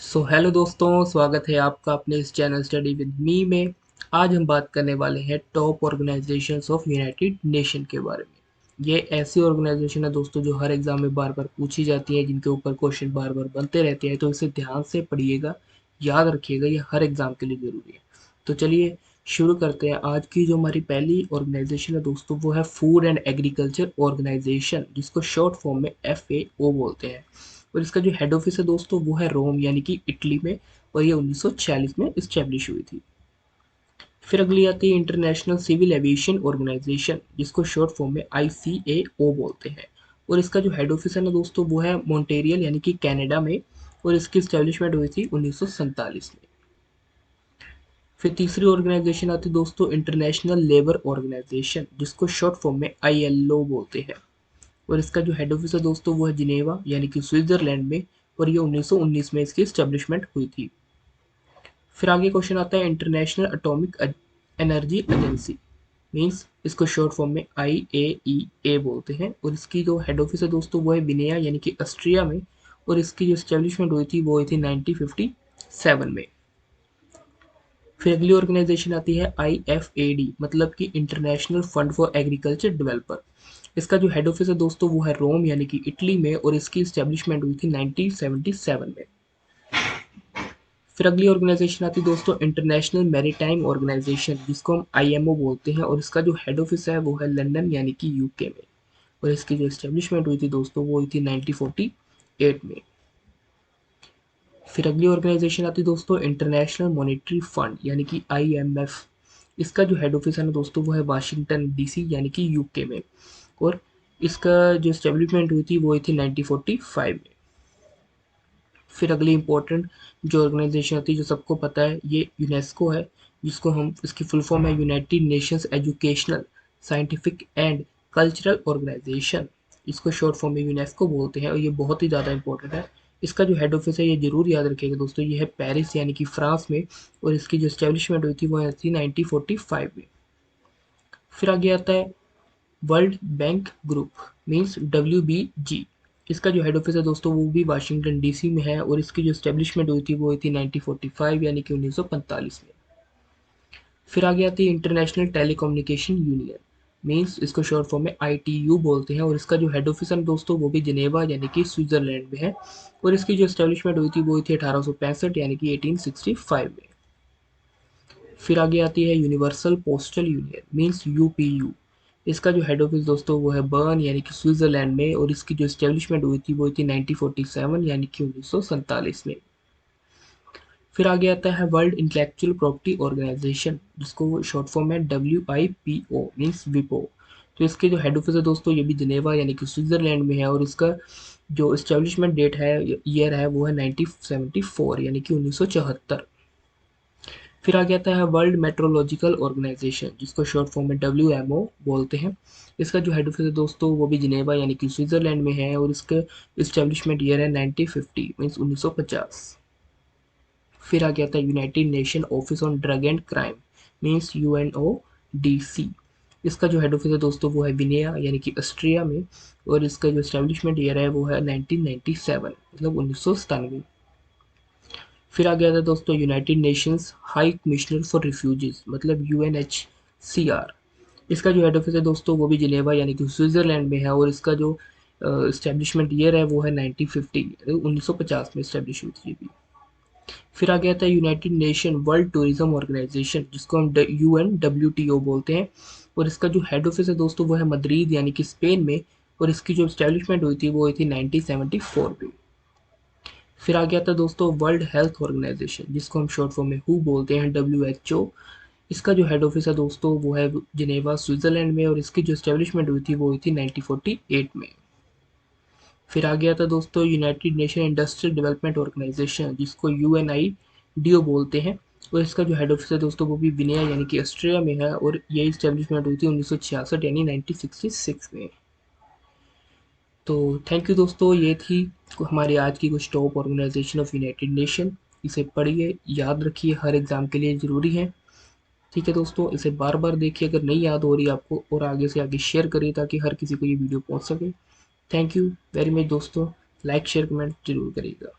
Hello दोस्तों, स्वागत है आपका अपने इस चैनल स्टडी विद मी में। आज हम बात करने वाले हैं top organisations of United nation के बारे में। ये ऐसी ऑर्गेनाइजेशन है दोस्तों जो हर एग्जाम में बार बार पूछी जाती है, जिनके ऊपर क्वेश्चन बार बार बनते रहते हैं, तो इसे ध्यान से पढ़िएगा, याद रखिएगा, ये हर एग्जाम के लिए ज़रूरी है। तो चलिए शुरू करते हैं। आज की जो हमारी पहली ऑर्गेनाइजेशन है दोस्तों, वो है फूड एंड एग्रीकल्चर ऑर्गेनाइजेशन, जिसको शॉर्ट फॉर्म में FAO बोलते हैं। और इसका जो हेड ऑफिस है दोस्तों, वो है रोम यानी कि इटली में, और ये 1946 में इस्टेब्लिश हुई थी। फिर अगली आती है इंटरनेशनल सिविल एविएशन ऑर्गेनाइजेशन, जिसको शॉर्ट फॉर्म में ICAO बोलते हैं। और इसका जो हेड ऑफिस है ना दोस्तों, वो है मॉन्टेरियल यानी कि कनाडा में, और इसकी इस्टेब्लिशमेंट हुई थी 1947 में। फिर तीसरी ऑर्गेनाइजेशन आती है दोस्तों इंटरनेशनल लेबर ऑर्गेनाइजेशन, जिसको शॉर्ट फॉर्म में ILO बोलते हैं। और इसका जो हेड ऑफिस है दोस्तों, वो है जिनेवा यानी कि स्विट्जरलैंड में, और ये 1919 में इसकी एस्टेब्लिशमेंट हुई थी। फिर आगे क्वेश्चन आता है international atomic energy agency, means इसको शॉर्ट फॉर्म में IAEA बोलते हैं। और इसकी जो हेड ऑफिस है दोस्तों, वो है बिनेया यानी कि ऑस्ट्रिया में, और इसकी जो एस्टेब्लिशमेंट हुई थी वो हुई थी 1957 में। फिर अगली ऑर्गेनाइजेशन आती है IFAD, मतलब कि international fund for agriculture developer. इसका जो हेड ऑफिस है दोस्तों, वो है रोम यानी कि इटली में, और इसकी इस्टेब्लिशमेंट हुई थी 1977 में। फिर अगली ऑर्गेनाइजेशन आती है दोस्तों इंटरनेशनल मैरीटाइम ऑर्गेनाइजेशन, जिसको हम IMO बोलते हैं। और इसका जो हेड ऑफिस है वो है लंदन यानी कि UK में, और इसकी जो इस्टेब्लिशमेंट हुई थी दोस्तों, वो हुई थी 1948 में। फिर अगली ऑर्गेनाइजेशन आती है दोस्तों इंटरनेशनल मॉनेटरी फंड यानी कि IMF। इसका जो हेड ऑफिस है ना दोस्तों, वो है वाशिंगटन DC यानी कि UK में, और इसका जो एस्टेब्लिशमेंट हुई थी वो हुई थी 1945 में। फिर अगली इंपॉर्टेंट जो ऑर्गेनाइजेशन आती है, जो सबको पता है, ये यूनेस्को है, जिसको हम इसकी फुल फॉर्म है United Nations Educational, Scientific and Cultural Organization. इसको शॉर्ट फॉर्म में यूनेस्को बोलते हैं, और ये बहुत ही ज़्यादा इंपॉर्टेंट है। इसका जो हेड ऑफिस है, ये जरूर याद रखिएगा दोस्तों, ये है पेरिस यानी कि फ्रांस में, और इसकी जो एस्टेब्लिशमेंट हुई थी वो थी 1945 में। फिर आगे आता है world bank group, means WBG। इसका जो हेड ऑफिस है दोस्तों, वो भी वाशिंगटन DC में है, और इसकी जो एस्टेब्लिशमेंट हुई थी वो हुई थी 1945 यानी कि 1945 में। फिर आगे आती है इंटरनेशनल टेलीकम्युनिकेशन यूनियन, मींस इसको शॉर्ट फॉर्म में ITU बोलते हैं। और इसका जो हेड ऑफिस है दोस्तों, वो भी जिनेवा यानी कि स्विट्जरलैंड में है, और इसकी जो एस्टेब्लिशमेंट हुई थी वो हुई थी 1865 यानी कि 1865 में। फिर आगे आती है universal postal union, means UPU। इसका जो हेड ऑफिस दोस्तों, वो है बर्न यानी कि स्विट्जरलैंड में, और इसकी जो एस्टेब्लिशमेंट हुई थी वो हुई थी 1947 यानी कि 1947 में। फिर आगे आता है वर्ल्ड इंटेलेक्चुअल प्रॉपर्टी ऑर्गेनाइजेशन, जिसको शॉर्ट फॉर्म है WIPO, मींस विपो। तो इसके जो हेड ऑफिस है दोस्तों, ये भी जिनेवा यानी कि स्विट्जरलैंड में है, और इसका जो एस्टेब्लिशमेंट डेट है, ईयर है, वो है 1974 यानी कि 1974। फिर आगे आता है वर्ल्ड मेट्रोलॉजिकल ऑर्गेनाइजेशन, जिसको शॉर्ट फॉर्म में WMO बोलते हैं। इसका जो हेड ऑफिस है दोस्तों, वो भी जिनेवा यानी कि स्विट्जरलैंड में है, और इसका इस्टेब्लिशमेंट ईयर है 1950 मीन्स 1950। फिर आगे आता है United nation office on drug and crime, means UNODC। इसका जो हेड ऑफिस है दोस्तों, वो है विनिया यानी कि ऑस्ट्रिया में, और इसका जो एस्टेब्लिशमेंट ईयर है वो है 1997 मतलब 1997। फिर आ गया था दोस्तों United Nations high commissioner for refugees, मतलब UNHCR। इसका जो हेड ऑफिस है दोस्तों, वो भी जिनेवा यानी कि स्विट्जरलैंड में है, और इसका जो इस्टेब्लिशमेंट ईयर है वो है 1950 1950 में इस्टेब्लिश हुई थी ये भी। फिर आ गया था United Nation World Tourism Organization, जिसको हम UNWTO बोलते हैं। और इसका जो हेड ऑफिस है दोस्तों, वो है मद्रिद यानी कि स्पेन में, और इसकी जो इस्टेब्लिशमेंट हुई थी वो हुई थी 1974 में। फिर आ गया था दोस्तों वर्ल्ड हेल्थ ऑर्गेनाइजेशन, जिसको हम शॉर्ट फॉर्म में हु बोलते हैं, WHO। इसका जो हेड ऑफिस है दोस्तों, वो है जिनेवा स्विट्जरलैंड में, और इसकी जो एस्टेब्लिशमेंट हुई थी वो हुई थी 1948 में। फिर आ गया था दोस्तों United Nation Industrial Development Organization, जिसको UNIDO बोलते हैं। और इसका जो हेड ऑफिस है दोस्तों, वो भी विनया यानी कि ऑस्ट्रिया में है, और ये इस्टेब्लिशमेंट हुई थी 1966 यानी 1966 में। तो थैंक यू दोस्तों, ये थी हमारी आज की कुछ top organization of United Nation. इसे पढ़िए, याद रखिए, हर एग्ज़ाम के लिए ज़रूरी है। ठीक है दोस्तों, इसे बार बार देखिए अगर नहीं याद हो रही आपको, और आगे से आगे शेयर करिए ताकि हर किसी को ये वीडियो पहुंच सके। थैंक यू वेरी मच दोस्तों, लाइक शेयर कमेंट जरूर करिएगा।